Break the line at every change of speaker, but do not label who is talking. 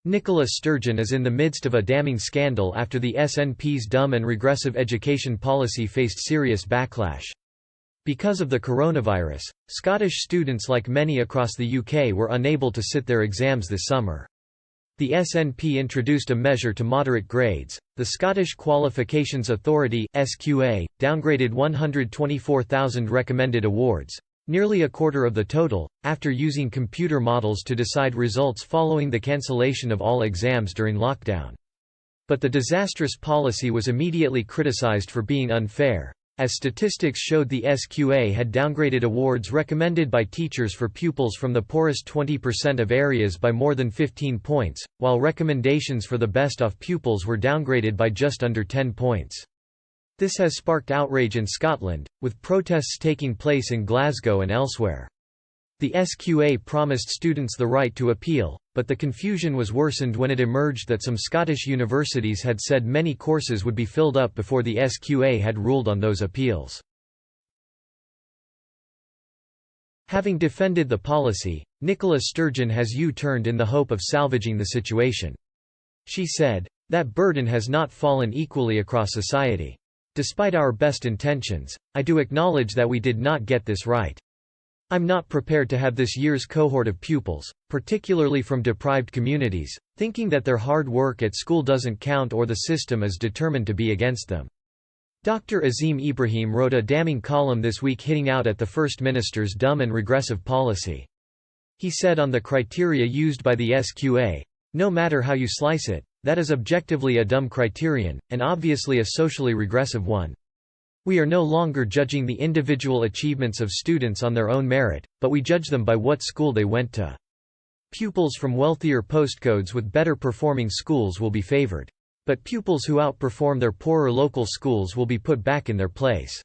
Nicola Sturgeon is in the midst of a damning scandal after the SNP's dumb and regressive education policy faced serious backlash. Because of the coronavirus, Scottish students like many across the UK were unable to sit their exams this summer. The SNP introduced a measure to moderate grades. The Scottish Qualifications Authority (SQA) downgraded 124,000 recommended awards, nearly a quarter of the total, after using computer models to decide results following the cancellation of all exams during lockdown. But the disastrous policy was immediately criticised for being unfair, as statistics showed the SQA had downgraded awards recommended by teachers for pupils from the poorest 20% of areas by more than 15 points, while recommendations for the best-off pupils were downgraded by just under 10 points. This has sparked outrage in Scotland, with protests taking place in Glasgow and elsewhere. The SQA promised students the right to appeal, but the confusion was worsened when it emerged that some Scottish universities had said many courses would be filled up before the SQA had ruled on those appeals. Having defended the policy, Nicola Sturgeon has U-turned in the hope of salvaging the situation. She said, "That burden has not fallen equally across society. Despite our best intentions, I do acknowledge that we did not get this right. I'm not prepared to have this year's cohort of pupils, particularly from deprived communities, thinking that their hard work at school doesn't count or the system is determined to be against them." Dr. Azim Ibrahim wrote a damning column this week hitting out at the First Minister's dumb and regressive policy. He said on the criteria used by the SQA, "No matter how you slice it, that is objectively a dumb criterion, and obviously a socially regressive one. We are no longer judging the individual achievements of students on their own merit, but we judge them by what school they went to. Pupils from wealthier postcodes with better performing schools will be favored. But pupils who outperform their poorer local schools will be put back in their place.